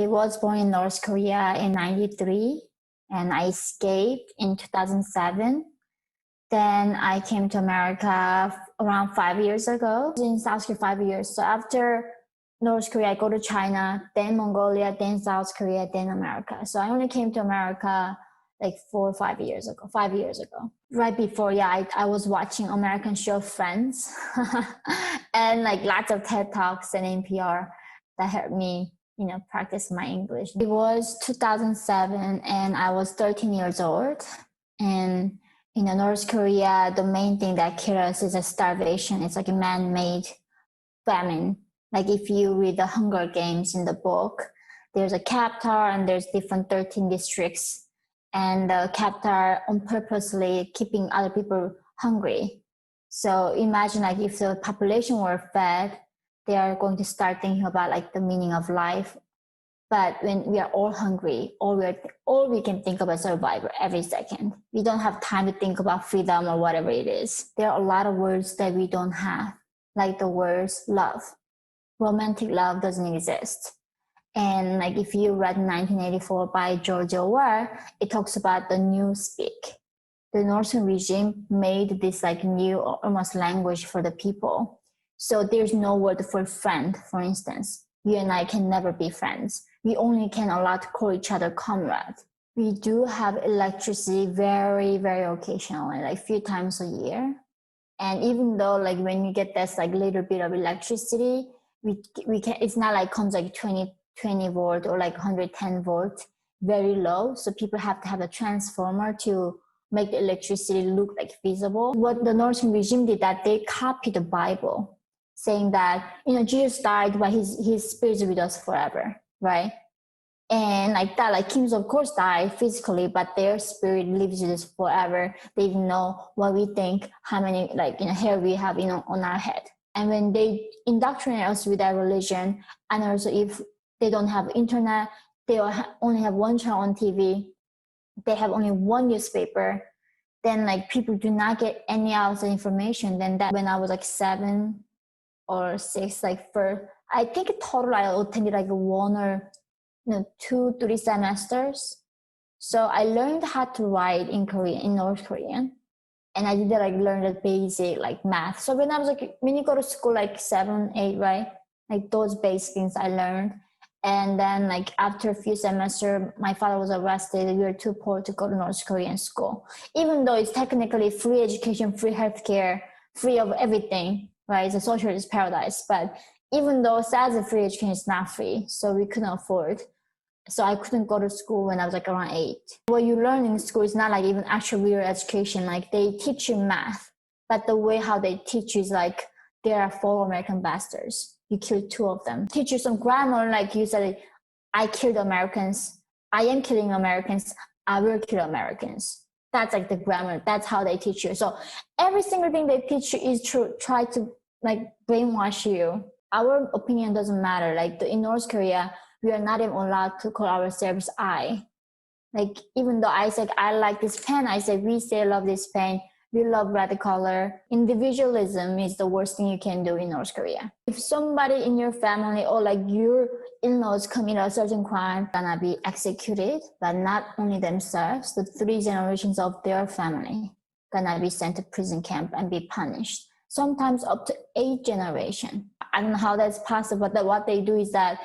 I was born in North Korea in 93 and I escaped in 2007. Then I came to America around 5 years ago. In South Korea 5 years. So after North Korea, I go to China, then Mongolia, then South Korea, then America. So I only came to America like 4 or 5 years ago, 5 years ago. Right before, I was watching American show Friends and like lots of TED Talks and NPR that helped me, practice my English. It was 2007 and I was 13 years old. And in North Korea, the main thing that kills us is a starvation. It's like a man-made famine. Like if you read the Hunger Games in the book, there's a capital and there's different 13 districts. And the capital on purposely keeping other people hungry. So imagine like if the population were fed, they are going to start thinking about like the meaning of life. But when we are all hungry, all we can think about survival every second. We don't have time to think about freedom or whatever it is. There are a lot of words that we don't have, like the words love. Romantic love doesn't exist. And like if you read 1984 by George Orwell, it talks about the newspeak. The Northern regime made this like new almost language for the people. So there's no word for friend, for instance. You and I can never be friends. We only can allow to call each other comrade. We do have electricity very, very occasionally, like a few times a year. And even though like when you get this like little bit of electricity, we can, it's not like comes like 20 volt or like 110 volt, very low. So people have to have a transformer to make the electricity look like feasible. What the Northern regime did that they copied the Bible, saying that, Jesus died, but his spirit is with us forever, right? And like that, like kings of course die physically, but their spirit lives with us forever. They even know what we think, how many hair we have, on our head. And when they indoctrinate us with that religion, and also if they don't have internet, they only have one channel on TV, they have only one newspaper, then like people do not get any outside information. Then that when I was like 7 or 6, like for, I think in total I attended like 1 or 2, 3 semesters. So I learned how to write in Korean, in North Korean. And I did like learn the basic like math. So when I was like, when you go to school like 7, 8, right? Like those basic things I learned. And then like after a few semesters, my father was arrested. We were too poor to go to North Korean school. Even though it's technically free education, free healthcare, free of everything, right? It's a socialist paradise. But even though sadly free education is not free, so we couldn't afford. So I couldn't go to school when I was like around 8. What you learn in school is not like even actual real education. Like they teach you math, but the way how they teach you is like there are 4 American bastards. You killed 2 of them. Teach you some grammar, like you said, I killed Americans. I am killing Americans. I will kill Americans. That's like the grammar. That's how they teach you. So every single thing they teach you is to try to like brainwash you. Our opinion doesn't matter. Like in North Korea, we are not even allowed to call ourselves I. Like even though I said I like this pen, I said we say love this pen. We love red color. Individualism is the worst thing you can do in North Korea. If somebody in your family or like your in-laws commit a certain crime, gonna be executed, but not only themselves, the 3 generations of their family gonna be sent to prison camp and be punished. Sometimes up to 8 generations. I don't know how that's possible, but what they do is that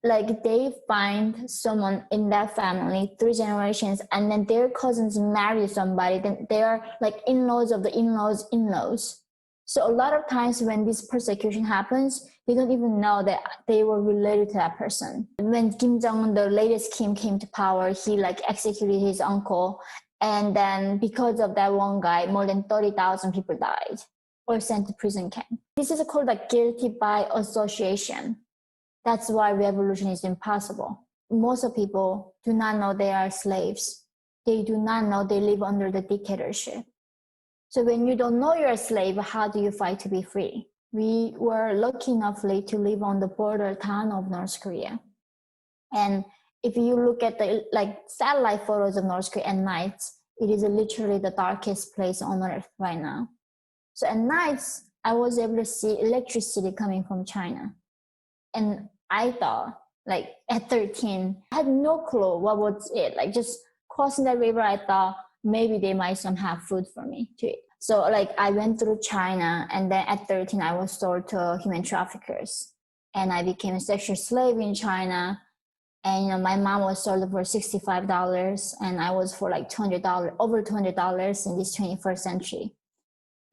like they find someone in that family 3 generations, and then their cousins marry somebody, then they are like in-laws of the in-laws. So a lot of times when this persecution happens, they don't even know that they were related to that person. When Kim Jong-un, the latest Kim, came to power, he like executed his uncle, and then because of that one guy, more than 30,000 people died or sent to prison camp. This is called like guilty by association. That's why revolution is impossible. Most of people do not know they are slaves. They do not know they live under the dictatorship. So when you don't know you're a slave, how do you fight to be free? We were lucky enough to live on the border town of North Korea. And if you look at the like satellite photos of North Korea at night, it is literally the darkest place on earth right now. So at nights, I was able to see electricity coming from China. And I thought like at 13. I had no clue what was it. Like just crossing that river, I thought maybe they might somehow have food for me to eat. So like I went through China, and then at 13 I was sold to human traffickers, and I became a sexual slave in China. And my mom was sold for $65, and I was for like $200, over $200 in this 21st century.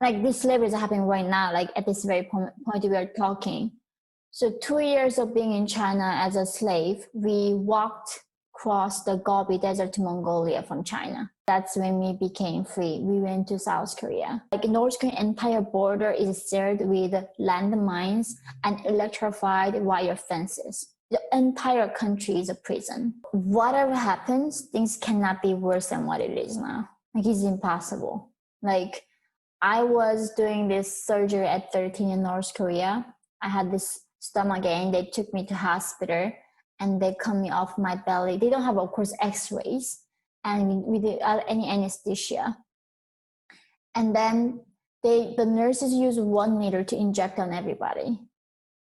Like this slavery is happening right now, like at this very point we are talking. So 2 years of being in China as a slave, we walked across the Gobi Desert to Mongolia from China. That's when we became free. We went to South Korea. Like North Korea's entire border is seared with landmines and electrified wire fences. The entire country is a prison. Whatever happens, things cannot be worse than what it is now. Like it's impossible. Like I was doing this surgery at 13 in North Korea. I had this stomach ache. They took me to hospital, and they cut me off my belly. They don't have, of course, x-rays, and without any anesthesia. And then the nurses use 1 needle to inject on everybody.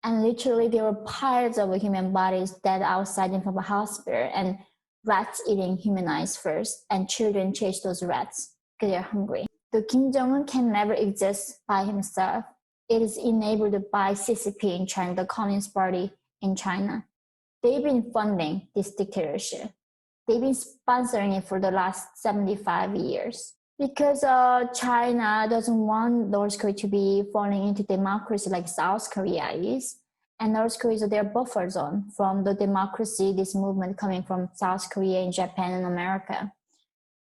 And literally there were piles of human bodies dead outside in front of a hospital, and rats eating human eyes first, and children chase those rats because they're hungry. The Kim Jong-un can never exist by himself. It is enabled by CCP in China, the Communist Party in China. They've been funding this dictatorship. They've been sponsoring it for the last 75 years. Because China doesn't want North Korea to be falling into democracy like South Korea is. And North Korea is their buffer zone from the democracy, this movement coming from South Korea and Japan and America.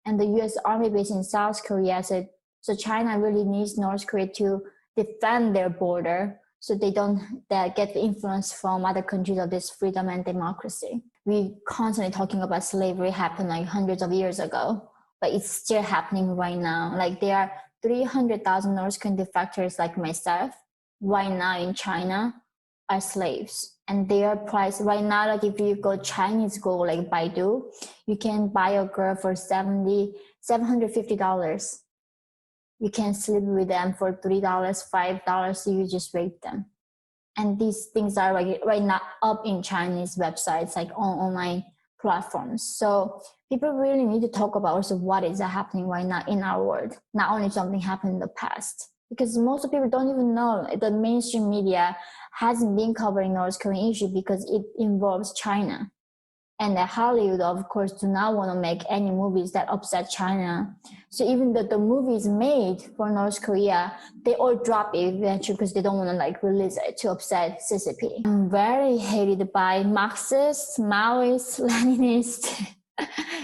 And the US Army base in South Korea said, so China really needs North Korea to defend their border so they don't get the influence from other countries of this freedom and democracy. We constantly talking about slavery happened like hundreds of years ago, but it's still happening right now. Like there are 300,000 North Korean defectors like myself right now in China are slaves. And their price right now, like if you go Chinese Go like Baidu, you can buy a girl for $750. You can sleep with them for $3, $5, so you just rape them. And these things are like right now up in Chinese websites, like on online platforms. So people really need to talk about also what is happening right now in our world, not only something happened in the past. Because most of people don't even know the mainstream media hasn't been covering North Korean issue because it involves China. And Hollywood, of course, do not want to make any movies that upset China. So even though the movies made for North Korea, they all drop it eventually because they don't want to like release it to upset CCP. I'm very hated by Marxists, Maoists, Leninists,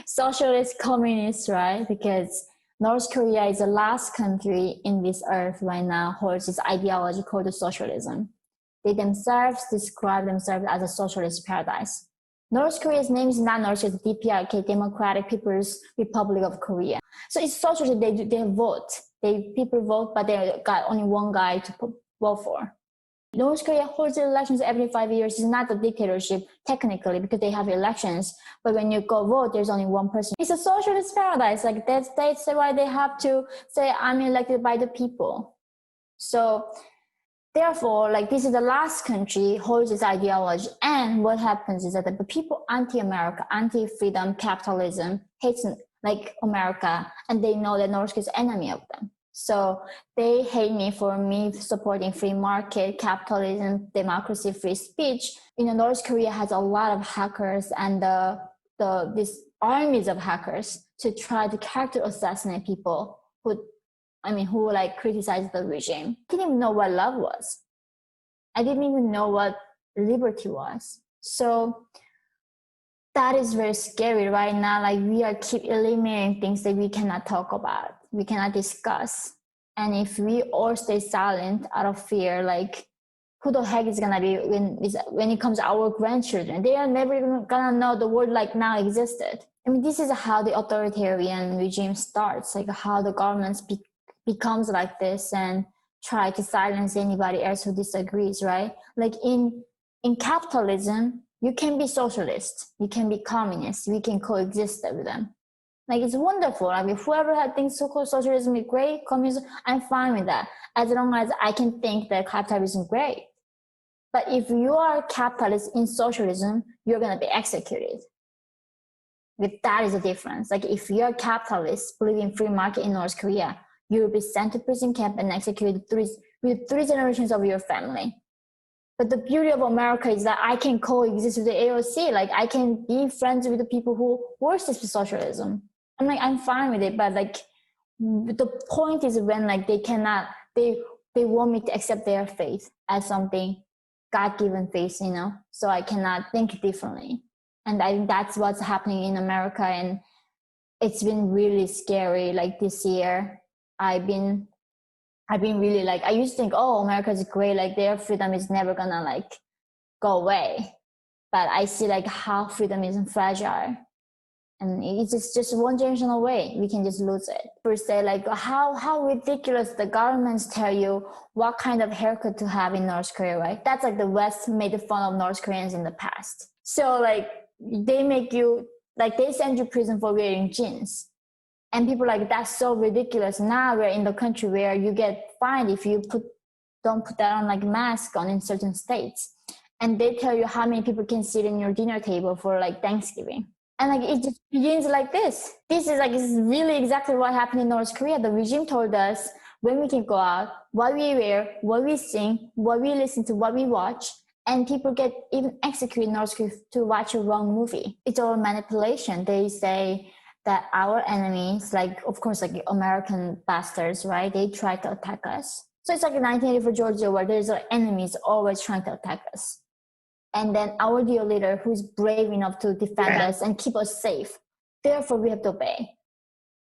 socialist, communists, right? Because North Korea is the last country in this earth right now holds this ideology called socialism. They themselves describe themselves as a socialist paradise. North Korea's name is not North Korea, it's DPRK, Democratic People's Republic of Korea. So it's socialist, they vote. People vote, but they got only one guy to vote for. North Korea holds elections every 5 years. It's not a dictatorship technically because they have elections, but when you go vote, there's only one person. It's a socialist paradise. Like that's why they have to say, I'm elected by the people. So therefore, like this is the last country holds this ideology. And what happens is that the people anti-America, anti-freedom, capitalism, hates like America, and they know that North Korea is enemy of them. So they hate me for me supporting free market, capitalism, democracy, free speech. North Korea has a lot of hackers and these armies of hackers to try to character assassinate people who like criticize the regime. I didn't even know what love was. I didn't even know what liberty was. So that is very scary right now. Like we are keep eliminating things that we cannot talk about, we cannot discuss. And if we all stay silent out of fear, like who the heck is gonna be when it comes to our grandchildren? They are never even gonna know the word like now existed. This is how the authoritarian regime starts, like how the governments becomes like this and try to silence anybody else who disagrees, right? Like in capitalism, you can be socialist, you can be communist, we can coexist with them. Like it's wonderful. Whoever thinks so-called socialism is great, communism, I'm fine with that. As long as I can think that capitalism is great. But if you are a capitalist in socialism, you're going to be executed. That is the difference. Like if you're a capitalist, believing in free market in North Korea, you'll be sent to prison camp and executed with three generations of your family. But the beauty of America is that I can coexist with the AOC. Like I can be friends with the people who worship socialism. I'm like, I'm fine with it. But like the point is when like they want me to accept their faith as something God-given faith, you know, so I cannot think differently. And I think that's what's happening in America. And it's been really scary. Like this year, I've been really like, I used to think, oh, America is great. Like their freedom is never gonna like go away. But I see like how freedom is fragile. And it's just one generation away. We can just lose it. Per se, like how ridiculous the governments tell you what kind of haircut to have in North Korea, right? That's like the West made fun of North Koreans in the past. So like they make you, like they send you to prison for wearing jeans. And people are like, that's so ridiculous. Now we're in the country where you get fined if you don't put that on like mask on in certain states. And they tell you how many people can sit in your dinner table for like Thanksgiving. And like it just begins like this. This is really exactly what happened in North Korea. The regime told us when we can go out, what we wear, what we sing, what we listen to, what we watch. And people get even executed in North Korea to watch a wrong movie. It's all manipulation. They say that our enemies, like of course like American bastards, right? They try to attack us. So it's like 1984 Georgia where there's enemies always trying to attack us. And then our dear leader who's brave enough to defend us and keep us safe. Therefore, we have to obey.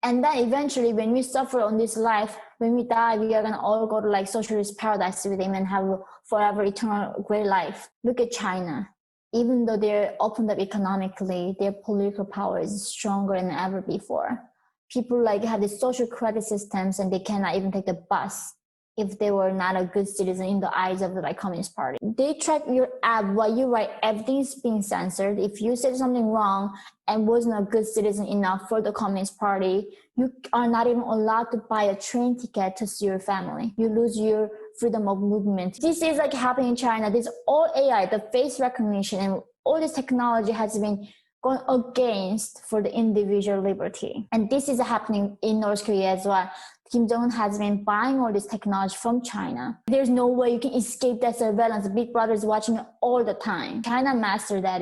And then eventually when we suffer on this life, when we die, we are going to all go to like socialist paradise with him and have forever eternal great life. Look at China. Even though they're opened up economically, their political power is stronger than ever before. People like have the social credit systems and they cannot even take the bus if they were not a good citizen in the eyes of the like Communist Party. They track your app, what you write, everything is being censored. If you said something wrong and wasn't a good citizen enough for the Communist Party, you are not even allowed to buy a train ticket to see your family. You lose your freedom of movement. This is like happening in China. This all AI, the face recognition and all this technology has been going against for the individual liberty. And this is happening in North Korea as well. Kim Jong-un has been buying all this technology from China. There's no way you can escape that surveillance. Big Brother is watching it all the time. China mastered that,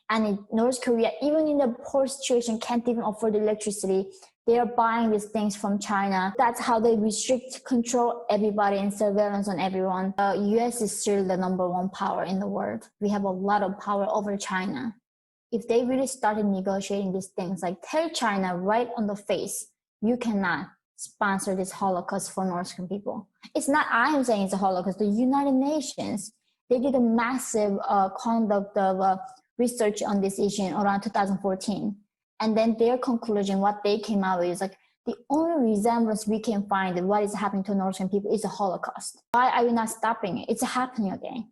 and in North Korea, even in the poor situation, can't even afford electricity. They are buying these things from China. That's how they restrict, control everybody and surveillance on everyone. The US is still the number one power in the world. We have a lot of power over China. If they really started negotiating these things, like tell China right on the face, you cannot sponsor this Holocaust for North Korean people. It's not I am saying it's a Holocaust. The United Nations, they did a massive conduct of research on this issue around 2014. And then their conclusion, what they came out with is like, the only resemblance we can find of what is happening to North Korean people is a Holocaust. Why are we not stopping it? It's happening again.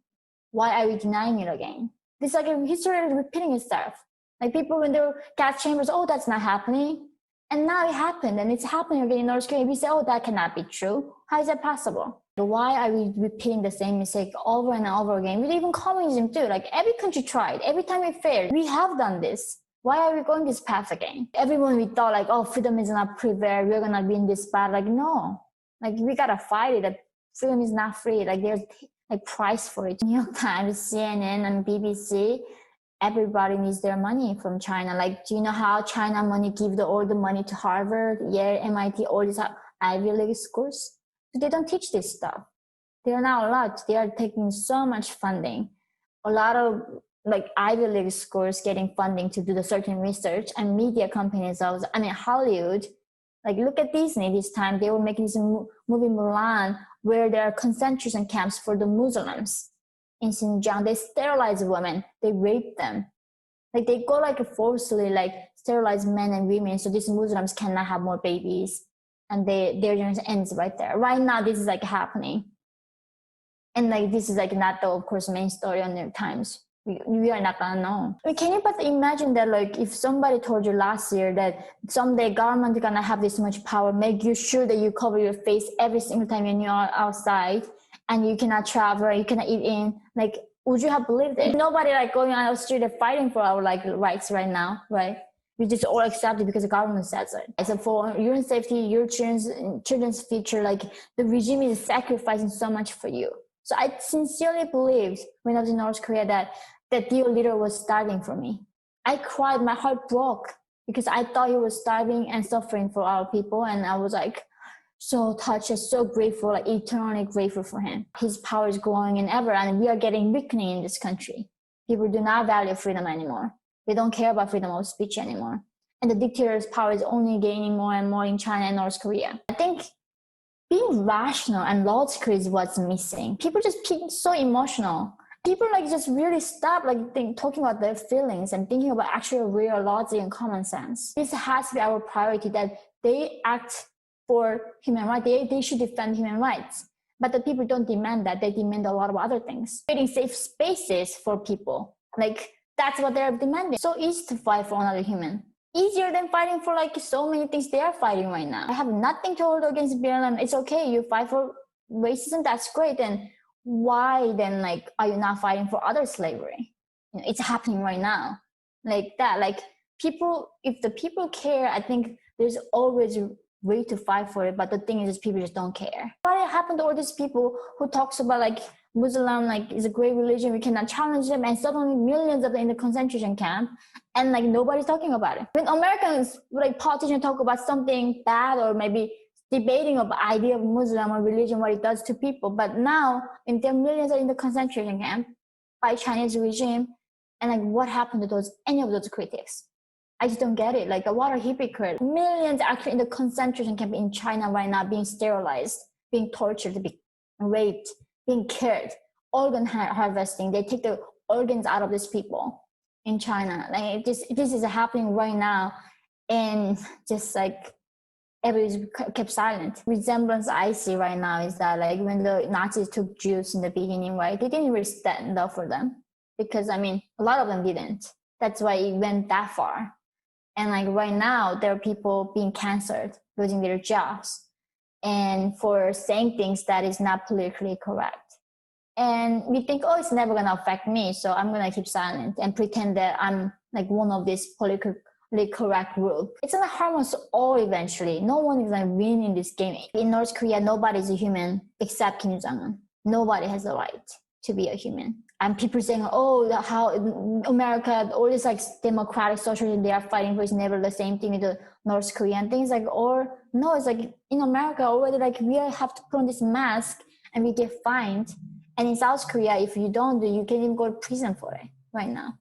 Why are we denying it again? This like a history is repeating itself. Like people when they were gas chambers, oh, that's not happening. And now it happened and it's happening again in North Korea. We say, oh, that cannot be true. How is that possible? Why are we repeating the same mistake over and over again? With even communism too. Like every country tried. Every time we failed, we have done this. Why are we going this path again? Everyone we thought like, oh, freedom is not prevail. We're going to be in this path. Like, no. Like we got to fight it. That freedom is not free. Like there's like price for it. New York Times, CNN, and BBC, everybody needs their money from China. Like, do you know how China money give all the money to Harvard, Yale, MIT, all these Ivy League schools? So they don't teach this stuff. They are not allowed. They are taking so much funding. A lot of like Ivy League schools getting funding to do the certain research, and media companies also. I mean, Hollywood, like look at Disney this time. They were making this movie Mulan where there are concentration camps for the Muslims. In Xinjiang, they sterilize women, they rape them. Like they go like forcefully like sterilize men and women so these Muslims cannot have more babies. And their generation ends right there. Right now, this is like happening. And like this is like not the, of course, main story on New York Times. We are not gonna know. I mean, can you but imagine that like if somebody told you last year that someday government is gonna have this much power, make you sure that you cover your face every single time when you're outside, and you cannot travel, you cannot eat in, like Would you have believed it? Nobody like going on the street and fighting for our like rights right now, right? We just all accept it because the government says it. So for your own safety, your children's future, like the regime is sacrificing so much for you. So I sincerely believed when I was in North Korea that dear leader was starving for me. I cried, my heart broke because I thought he was starving and suffering for our people. And I was like so touched and so grateful, like eternally grateful for him. His power is growing and ever, and we are getting weakening in this country. People do not value freedom anymore. They don't care about freedom of speech anymore. And the dictator's power is only gaining more and more in China and North Korea. I think being rational and logical is what's missing. People just being so emotional. People like just really stop like talking about their feelings and thinking about actual real logic and common sense. This has to be our priority, that they act for human rights. They should defend human rights. But the people don't demand that. They demand a lot of other things. Creating safe spaces for people. Like that's what they're demanding. So easy to fight for another human. Easier than fighting for like so many things they are fighting right now. I have nothing to hold against BLM. It's okay. You fight for racism. That's great. And why then like are you not fighting for other slavery? You know, it's happening right now. Like that. Like people, if the people care, I think there's always a way to fight for it. But the thing is people just don't care. What happened to all these people who talks about like Muslim like is a great religion, we cannot challenge them, and suddenly millions of them in the concentration camp, and like nobody's talking about it. When Americans like politicians talk about something bad or maybe debating of the idea of Muslim or religion, what it does to people, but now when there are millions in the concentration camp by Chinese regime, and like what happened to those any of those critics? I just don't get it. Like what a hypocrite. Millions actually in the concentration camp in China right now being sterilized, being tortured, being raped, being killed, organ harvesting. They take the organs out of these people in China. Like this is happening right now, and just like everybody kept silent. Resemblance I see right now is that like when the Nazis took Jews in the beginning, right? They didn't really stand up for them because I mean a lot of them didn't. That's why it went that far. And like right now, there are people being canceled, losing their jobs, and for saying things that is not politically correct. And we think, oh, it's never going to affect me, so I'm going to keep silent and pretend that I'm like one of this politically correct group. It's going to harm us all eventually. No one is going to win in this game. In North Korea, nobody is a human except Kim Jong-un. Nobody has the right to be a human. And people saying, oh, how America, all this like democratic socialism they are fighting for is never the same thing with the North Korean things. Like, or no, it's like in America already, like we have to put on this mask and we get fined. And in South Korea, if you don't do, you can even go to prison for it right now.